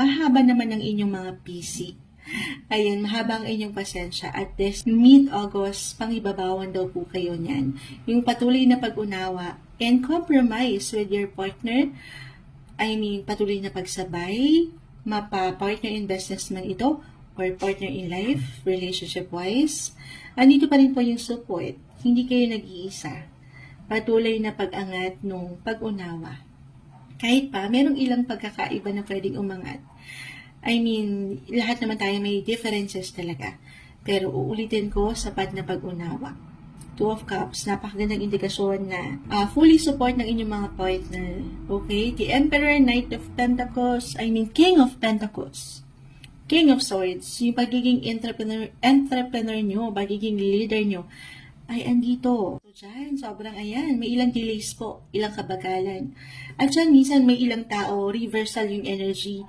mahaba naman ang inyong mga PC. Ayan, mahaba ang inyong pasensya. At this mid-August, pangibabawan daw po kayo niyan. Yung patuloy na pag-unawa and compromise with your partner. Patuloy na pagsabay, mapa-partner in business man ito, or partner in life, relationship-wise. Andito pa rin po yung support. Hindi kayo nag-iisa. Patuloy na pag-angat nung pag-unawa. Kahit pa, merong ilang pagkakaiba na pwedeng umangat. Lahat naman tayo may differences talaga. Pero uulitin ko, sapat na pag-unawa. Two of Cups, napakagandang indikasyon na fully support ng inyong mga partner. Okay? The Emperor, Knight of Pentacles, King of Pentacles. King of Swords, yung pagiging entrepreneur nyo, pagiging leader nyo, ay andito. So dyan, sobrang may ilang delays po, ilang kabagalan. At dyan, minsan may ilang tao, reversal yung energy,